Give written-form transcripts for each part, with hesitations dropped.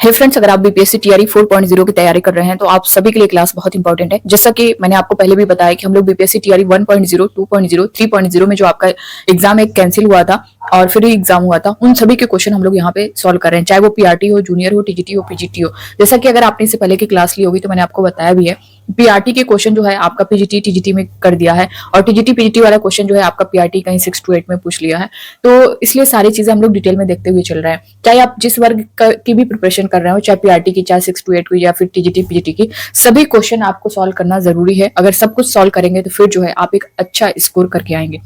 हे friends, अगर आप BPSC TRE 4.0 की तैयारी कर रहे हैं तो आप सभी के लिए क्लास बहुत इंपॉर्टेंट है। जैसा कि मैंने आपको पहले भी बताया कि हम लोग बीपीएससी टीआरई 1.0, 2.0, 3.0 में जो आपका एग्जाम एक कैंसिल हुआ था और फ्री एग्जाम हुआ था, उन सभी के क्वेश्चन हम लोग यहाँ पे सॉल्व कर रहे हैं, चाहे वो पीआरटी हो, जूनियर हो, टीजीटी हो, पीजीटी हो। जैसा कि अगर आपने इससे पहले की क्लास ली होगी तो मैंने आपको बताया भी है, पीआरटी के क्वेश्चन जो है आपका पीजीटी टीजीटी में कर दिया है और टीजीटी पीजीटी वाला क्वेश्चन जो है आपका पीआरटी कहीं 6 to 8 में पूछ लिया है। तो इसलिए सारी चीजें हम लोग डिटेल में देखते हुए चल रहे हैं। चाहे आप जिस वर्ग की भी प्रिपरेशन कर रहे हो, चाहे पीआरटी की, चाहे 6 to 8 की या फिर टीजीटी पीजीटी की, सभी क्वेश्चन आपको सॉल्व करना जरूरी है। अगर सब कुछ सॉल्व करेंगे तो फिर जो है आप एक अच्छा स्कोर करके आएंगे।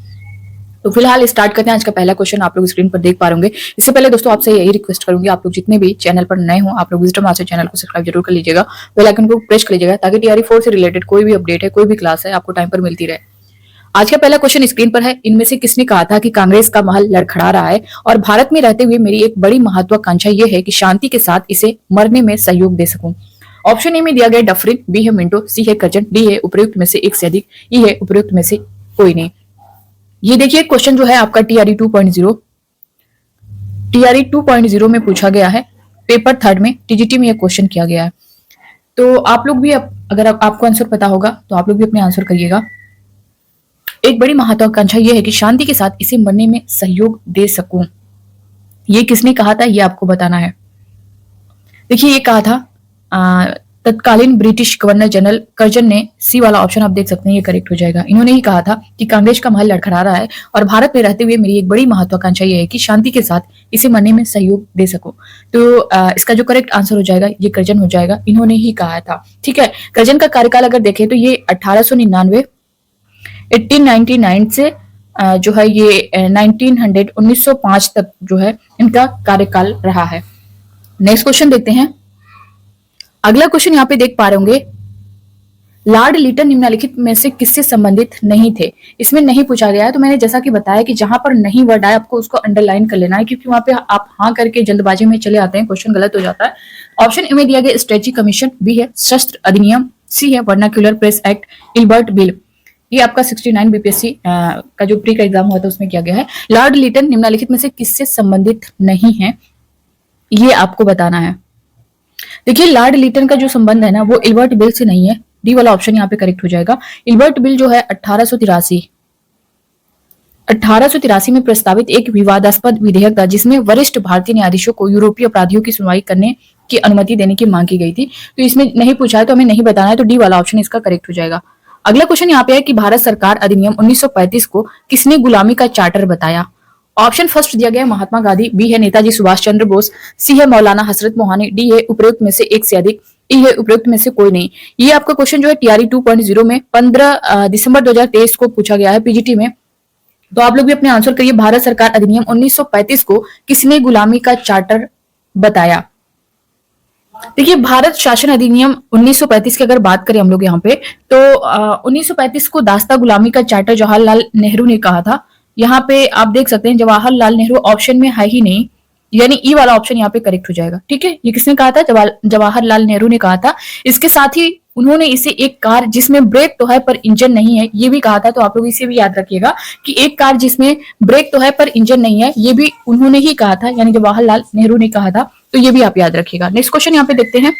तो फिलहाल स्टार्ट करते हैं। आज का पहला क्वेश्चन आप लोग स्क्रीन पर देख पा रहे। इससे पहले दोस्तों आपसे यही रिक्वेस्ट करूंगी, आप लोग जितने भी चैनल पर नए हो आप लोग विजडम मास्टर चैनल को सब्सक्राइब जरूर कर लीजिएगा, बेल आइकन को प्रेस कर लीजिएगा ताकि टीआरई 4 से रिलेटेड कोई भी अपडेट है, कोई भी क्लास है, आपको टाइम पर मिलती रहे। आज का पहला क्वेश्चन स्क्रीन पर है। इनमें से किसने कहा था कि कांग्रेस का महल लड़खड़ा रहा है और भारत में रहते हुए मेरी एक बड़ी महत्वाकांक्षा यह है कि शांति के साथ इसे मरने में सहयोग दे सकूं। ऑप्शन ए में दिया गया डफरिन, बी है मिंटो, सी है कर्जन, डी है उपयुक्त में से एक से अधिक, ई है उपयुक्त में से कोई नहीं। ये देखिए क्वेश्चन जो है आपका टीआरई 2.0 में पूछा गया है, पेपर 3 में टीजीटी में यह क्वेश्चन किया गया है। तो आप लोग भी अगर आपको आंसर पता होगा तो आप लोग भी अपने आंसर करिएगा। एक बड़ी महत्वाकांक्षा यह है कि शांति के साथ इसे मरने में सहयोग दे सकूं। ये किसने कहा था, ये आपको बताना है। देखिए ये कहा था तत्कालीन ब्रिटिश गवर्नर जनरल कर्जन ने। सी वाला ऑप्शन आप देख सकते हैं, ये करेक्ट हो जाएगा। इन्होंने ही कहा था कि कांग्रेस का महल लड़खड़ा रहा है और भारत में रहते हुए मेरी एक बड़ी महत्वाकांक्षा यह है कि शांति के साथ इसे मरने में सहयोग दे सकूं। तो इसका जो करेक्ट आंसर हो जाएगा ये कर्जन हो जाएगा। इन्होंने ही कहा था, ठीक है। कर्जन का कार्यकाल अगर देखें तो ये 1899 से जो है ये 1905 तक जो है इनका कार्यकाल रहा है। नेक्स्ट क्वेश्चन देखते हैं। अगला क्वेश्चन यहाँ पे देख पा रहे होंगे, लॉर्ड लिटन निम्नलिखित में से किससे संबंधित नहीं थे। इसमें नहीं पूछा गया है, तो मैंने जैसा कि बताया कि जहां पर नहीं वर्ड आए आपको उसको अंडरलाइन कर लेना है, क्योंकि वहां पे आप हाँ करके जल्दबाजी में चले आते हैं, क्वेश्चन गलत हो जाता है। ऑप्शन ए में दिया गया स्ट्रेटजी कमीशन, बी है शस्त्र अधिनियम, सी है vernacular press act, Ilbert bill. ये आपका 69 बीपीएससी का जो प्री का एग्जाम हुआ था उसमें किया गया है। लॉर्ड लिटन निम्नलिखित में से किससे संबंधित नहीं है, ये आपको बताना है। देखिए लॉर्ड लिटन का जो संबंध है ना वो इल्बर्ट बिल से नहीं है। डी वाला ऑप्शन यहाँ पे करेक्ट हो जाएगा। इल्बर्ट बिल जो है 1883 में प्रस्तावित एक विवादास्पद विधेयक था जिसमें वरिष्ठ भारतीय न्यायाधीशों को यूरोपीय अपराधियों की सुनवाई करने की अनुमति देने की मांग की गई थी। तो इसमें नहीं पूछा है तो हमें नहीं बताना है, तो डी वाला ऑप्शन इसका करेक्ट हो जाएगा। अगला क्वेश्चन यहाँ पे है कि भारत सरकार अधिनियम 1935 को किसने गुलामी का चार्टर बताया। ऑप्शन फर्स्ट दिया गया महात्मा गांधी, बी है नेताजी सुभाष चंद्र बोस, सी है मौलाना हसरत मोहानी, डी है उपयुक्त में से एक से अधिक, ई है उपयुक्त में से कोई नहीं। ये आपका क्वेश्चन जो है टीआरई 2.0 में 15 दिसंबर 2023 को पूछा गया है पीजीटी में। तो आप लोग भी अपने आंसर करिए। भारत सरकार अधिनियम 1935 को किसने गुलामी का चार्टर बताया। देखिए भारत शासन अधिनियम 1935 की अगर बात करें हम लोग यहाँ पे तो 1935 को दास्ता गुलामी का चार्टर जवाहरलाल नेहरू ने कहा था। यहाँ पे आप देख सकते हैं जवाहरलाल नेहरू ऑप्शन में है ही नहीं, यानी ई वाला ऑप्शन यहाँ पे करेक्ट हो जाएगा, ठीक है। ये किसने कहा था, जवाहरलाल नेहरू ने कहा था। इसके साथ ही उन्होंने इसे एक कार जिसमें ब्रेक तो है पर इंजन नहीं है ये भी कहा था। तो आप लोग इसे भी याद रखिएगा कि एक कार जिसमें ब्रेक तो है पर इंजन नहीं है ये भी उन्होंने ही कहा था, यानी जवाहरलाल नेहरू ने कहा था। तो ये भी आप याद रखिएगा। नेक्स्ट क्वेश्चन यहाँ पे देखते हैं।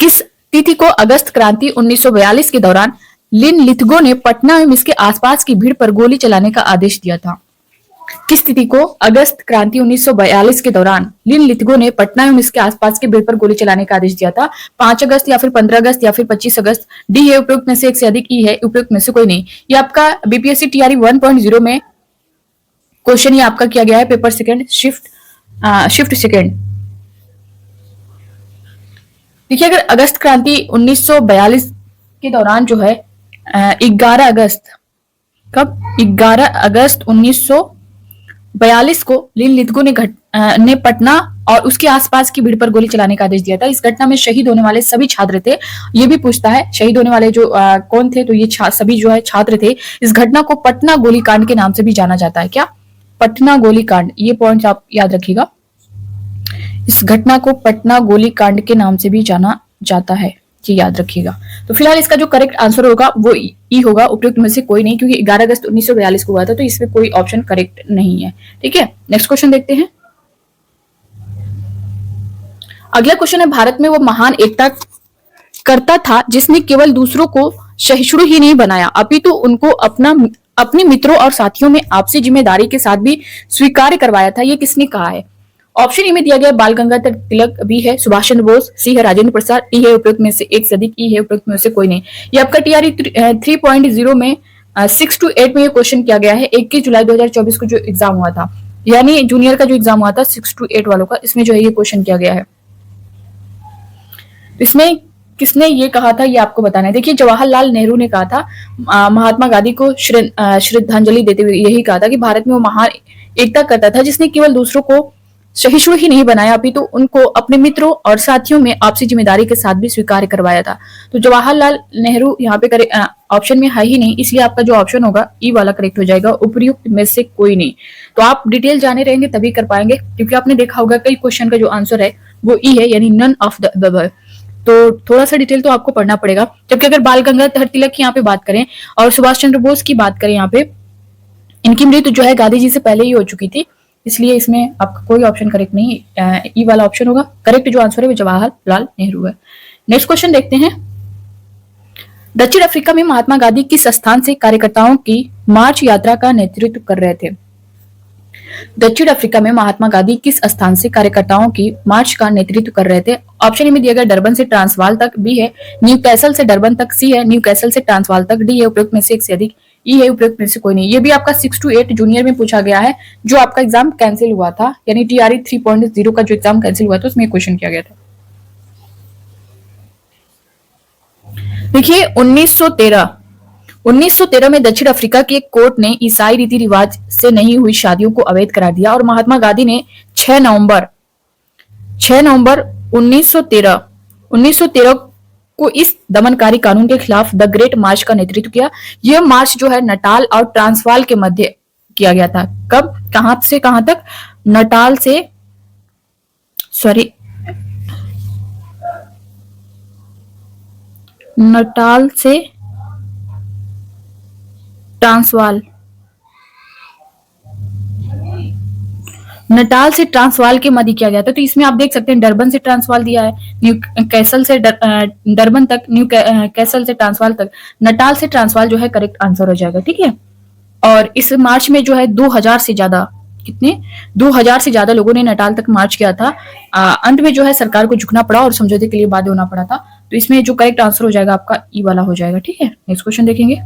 किस तिथि को अगस्त क्रांति 1942 के दौरान लिन लिथगो ने पटना एवं इसके आसपास की भीड़ पर गोली चलाने का आदेश दिया था। किस तिथि को अगस्त क्रांति 1942 के दौरान लिन लिथगो ने पटना एवं इसके आसपास की भीड़ पर गोली चलाने का आदेश दिया था। 5 अगस्त या फिर 15 अगस्त या फिर 25 अगस्त। डी है उपयुक्त में से एक से अधिक, ई है उपयुक्त में से कोई नहीं। ये आपका बीपीएससी टीआरई 1.0 में क्वेश्चन ये आपका किया गया है, पेपर सेकंड शिफ्ट सेकंड। देखिए अगर अगस्त क्रांति 1942 के दौरान जो है 11 अगस्त 1942 को लिन लिथगो ने पटना और उसके आसपास की भीड़ पर गोली चलाने का आदेश दिया था। इस घटना में शहीद होने वाले सभी छात्र थे। ये भी पूछता है शहीद होने वाले जो कौन थे, तो ये सभी जो है छात्र थे। इस घटना को पटना गोलीकांड के नाम से भी जाना जाता है। क्या, पटना गोलीकांड, ये पॉइंट आप याद रखिएगा। इस घटना को पटना गोलीकांड के नाम से भी जाना जाता है, ये याद रखिएगा। तो फिलहाल इसका जो करेक्ट आंसर होगा वो ई होगा, उपयुक्त में से कोई नहीं, क्योंकि 11 अगस्त 1942 को हुआ था, तो इसमें कोई ऑप्शन करेक्ट नहीं है। ठीक है, नेक्स्ट क्वेश्चन देखते हैं। अगला क्वेश्चन है, भारत में वो महान एकता करता था जिसने केवल दूसरों को सहिष्णु ही नहीं बनाया अपितु उनको अपने मित्रों और साथियों में आपसी जिम्मेदारी के साथ भी स्वीकार करवाया था। ये किसने कहा है? ऑप्शन ए में दिया गया बाल गंगाधर तिलक, बी है सुभाष चंद्र बोस, सी है राजेंद्र प्रसाद, डी है उपयुक्त में से एक से अधिक, ई है उपयुक्त में से कोई नहीं। ये आपका टीआरई 3.0 में 6 to 8 में ये क्वेश्चन किया गया है। 21 जुलाई 2024 को जो एग्जाम हुआ था, यानी जूनियर का जो एग्जाम हुआ था 6 to 8 वालों का, इसमें जो है ये क्वेश्चन किया गया है। इसमें किसने ये कहा था ये आपको बताना है। देखिए, जवाहरलाल नेहरू ने कहा था महात्मा गांधी को श्रद्धांजलि देते हुए यही कहा था कि भारत में वो महान एकता करता था जिसने केवल दूसरों को सहिष्णु ही नहीं बनाया अपितु उनको अपने मित्रों और साथियों में आपसी जिम्मेदारी के साथ भी स्वीकार करवाया था। तो जवाहरलाल नेहरू यहाँ पे ऑप्शन में है ही नहीं, इसलिए आपका जो ऑप्शन होगा ई वाला करेक्ट हो जाएगा, उपयुक्त में से कोई नहीं। तो आप डिटेल जाने रहेंगे तभी कर पाएंगे, क्योंकि आपने देखा होगा कई क्वेश्चन का जो आंसर है वो ई है, यानी नन ऑफ द अबव। तो थोड़ा सा डिटेल तो आपको पढ़ना पड़ेगा। जबकि अगर बाल गंगाधर तिलक की यहाँ पे बात करें और सुभाष चंद्र बोस की बात करें, यहाँ पे इनकी मृत्यु जो है गांधी जी से पहले ही हो चुकी थी, इसलिए इसमें आपका कोई ऑप्शन करेक्ट नहीं, ई वाला ऑप्शन होगा। करेक्ट जो आंसर है वो जवाहरलाल नेहरू है। नेक्स्ट क्वेश्चन देखते हैं, दक्षिण अफ्रीका में महात्मा गांधी किस स्थान से कार्यकर्ताओं की मार्च यात्रा का नेतृत्व कर रहे थे? दक्षिण अफ्रीका में महात्मा गांधी किस स्थान से कार्यकर्ताओं की मार्च का नेतृत्व कर रहे थे? ऑप्शन ए में दिया गया डरबन से ट्रांसवाल तक, बी है न्यू कैसल से डरबन तक, सी है न्यू कैसल से ट्रांसवाल तक, डी है उपयुक्त में से एक से अधिक, ई है उपयुक्त में से कोई नहीं। ये भी आपका 6 to 8 जूनियर में पूछा गया है, जो आपका एग्जाम कैंसिल हुआ था, यानी टीआरई 3.0 का जो एग्जाम कैंसिल हुआ था उसमें क्वेश्चन किया गया था। देखिए, 1913 में दक्षिण अफ्रीका के एक कोर्ट ने ईसाई रीति रिवाज से नहीं हुई शादियों को अवैध करार दिया और महात्मा गांधी ने 6 नवंबर 1913 को इस दमनकारी कानून के खिलाफ द ग्रेट मार्च का नेतृत्व किया। यह मार्च जो है नटाल और ट्रांसवाल के मध्य किया गया था। कब, कहां से कहां तक? नटाल से ट्रांसवाल, नटाल से ट्रांसवाल के मध्य किया गया था। तो इसमें आप देख सकते हैं डरबन से ट्रांसवाल दिया है, न्यू कैसल से डरबन तक, न्यू कैसल से ट्रांसवाल तक, नटाल से ट्रांसवाल जो है करेक्ट आंसर हो जाएगा। ठीक है, और इस मार्च में जो है 2000 से ज्यादा लोगों ने नटाल तक मार्च किया था। अंत में जो है सरकार को झुकना पड़ा और समझौते के लिए बाध्य होना पड़ा था। तो इसमें जो करेक्ट आंसर हो जाएगा आपका ई वाला हो जाएगा। ठीक है, नेक्स्ट क्वेश्चन देखेंगे।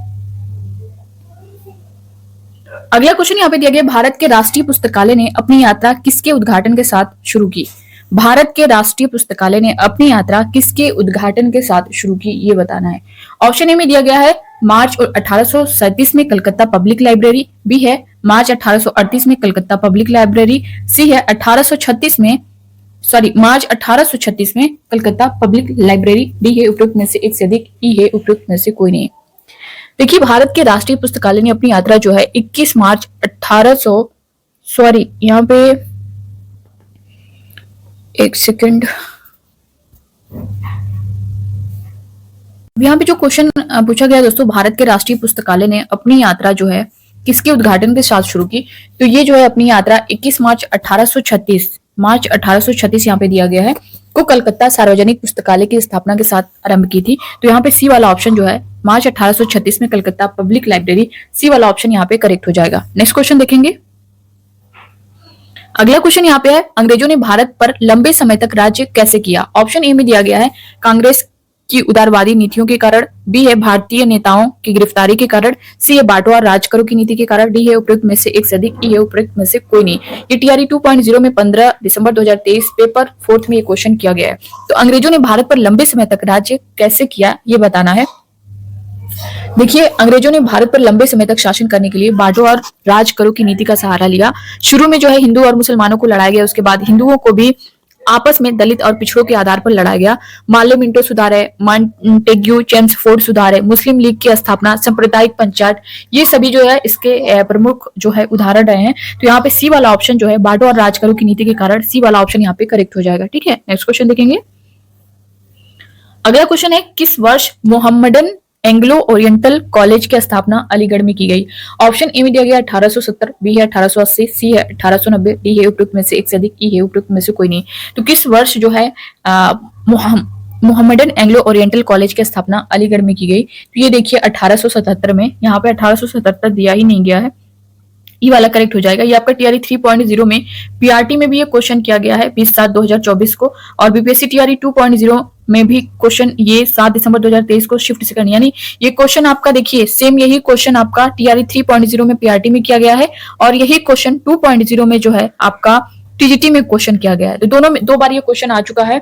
अगला क्वेश्चन यहाँ पे दिया गया, भारत के राष्ट्रीय पुस्तकालय ने अपनी यात्रा किसके उद्घाटन के साथ शुरू की? भारत के राष्ट्रीय पुस्तकालय ने अपनी यात्रा किसके उद्घाटन के साथ शुरू की, ये बताना है। ऑप्शन ए में दिया गया है मार्च 1837 में कलकत्ता पब्लिक लाइब्रेरी, बी है मार्च 1838 में कलकत्ता पब्लिक लाइब्रेरी, सी है मार्च 1836 में कलकत्ता पब्लिक लाइब्रेरी, डी है उपयुक्त में से एक से अधिक, ई है उपयुक्त में से कोई नहीं। देखिए, भारत के राष्ट्रीय पुस्तकालय ने अपनी यात्रा जो है 21 मार्च 1800 यहाँ पे एक सेकंड, यहाँ पे जो क्वेश्चन पूछा गया दोस्तों, भारत के राष्ट्रीय पुस्तकालय ने अपनी यात्रा जो है किसके उद्घाटन के साथ शुरू की? तो ये जो है अपनी यात्रा 21 मार्च 1836 यहाँ पे दिया गया है को कलकत्ता सार्वजनिक पुस्तकालय की स्थापना के साथ आरंभ की थी। तो यहाँ पे सी वाला ऑप्शन जो है मार्च 1836 में कलकत्ता पब्लिक लाइब्रेरी, सी वाला ऑप्शन यहाँ पे करेक्ट हो जाएगा। नेक्स्ट क्वेश्चन देखेंगे। अगला क्वेश्चन यहाँ पे है, अंग्रेजों ने भारत पर लंबे समय तक राज्य कैसे किया? ऑप्शन ए में दिया गया है कांग्रेस की उदारवादी नीतियों के कारण, बी है भारतीय नेताओं की गिरफ्तारी के कारण, सी है बांटवा राज करो की नीति के कारण, डी है उपयुक्त में से एक से अधिक, ई है उपयुक्त में से कोई नहीं। ये टीआरई 2.0 में 15 दिसंबर 2023 पेपर 4 में ये क्वेश्चन किया गया है। तो अंग्रेजों ने भारत पर लंबे समय तक राज्य कैसे किया, ये बताना है। देखिए, अंग्रेजों ने भारत पर लंबे समय तक शासन करने के लिए बांटो और राज करो की नीति का सहारा लिया। शुरू में जो है हिंदू और मुसलमानों को लड़ाया गया, उसके बाद हिंदुओं को भी आपस में दलित और पिछड़ों के आधार पर लड़ाया गया। मार्ले मिंटो सुधार है, मॉन्टेग्यू चेम्सफोर्ड सुधार है, मुस्लिम लीग की स्थापना, सांप्रदायिक पंचायत, ये सभी जो है इसके प्रमुख जो है उदाहरण रहे हैं। तो यहाँ पे सी वाला ऑप्शन जो है बांटो और राज करो की नीति के कारण, सी वाला ऑप्शन यहाँ पे करेक्ट हो जाएगा। ठीक है, नेक्स्ट क्वेश्चन देखेंगे। अगला क्वेश्चन है, किस वर्ष मोहम्मडन एंग्लो ओरिएंटल कॉलेज की स्थापना अलीगढ़ में की गई। ऑप्शन ए में दिया गया 1870, बी है 1880, सी है 1890, डी है उपयुक्त में से एक से अधिक, ई है उपयुक्त में से कोई नहीं। तो किस वर्ष जो है मोहम्मदन एंग्लो ओरिएंटल कॉलेज की स्थापना अलीगढ़ में की गई? तो ये देखिए 1877 में, यहाँ पे 1877 दिया ही नहीं गया है, ये वाला करेक्ट हो जाएगा। ये आपका टीआरई 3.0 में पीआरटी में भी ये क्वेश्चन किया गया है 20/7/2024 को, और बीपीएससी टीआरई 2.0 में भी क्वेश्चन ये 7 दिसंबर 2023 को शिफ्ट सेकंड, यानी ये क्वेश्चन आपका देखिए सेम यही क्वेश्चन आपका टीआरई 3.0 में पीआरटी में किया गया है, और यही क्वेश्चन 2.0 में जो है आपका टीजीटी में क्वेश्चन किया गया है। तो दोनों में 2 बार ये क्वेश्चन आ चुका है।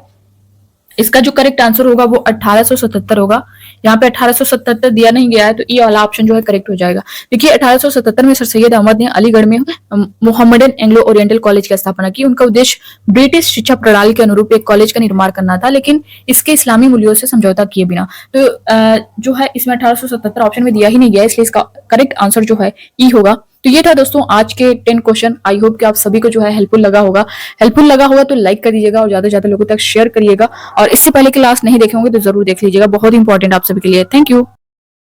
इसका जो करेक्ट आंसर होगा वो 1877 होगा। यहाँ पे 1877 दिया नहीं गया है, तो ये वाला ऑप्शन जो है करेक्ट हो जाएगा। देखिए 1877 में सर सैयद अहमद ने अलीगढ़ में मोहम्मदन एंग्लो ओरिएंटल कॉलेज की स्थापना की। उनका उद्देश्य ब्रिटिश शिक्षा प्रणाली के अनुरूप एक कॉलेज का निर्माण करना था, लेकिन इसके इस्लामी मूल्यों से समझौता किए बिना। तो जो है इसमें 1877 ऑप्शन में दिया ही नहीं गया, इसलिए इसका करेक्ट आंसर जो है ई होगा। तो ये था दोस्तों आज के 10 क्वेश्चन। आई होप कि आप सभी को जो है हेल्पफुल लगा होगा तो लाइक कर दीजिएगा और ज्यादा से ज्यादा लोगों तक शेयर करिएगा, और इससे पहले क्लास नहीं देखे होंगे तो जरूर देख लीजिएगा, बहुत इंपॉर्टेंट आप सभी के लिए। Thank you.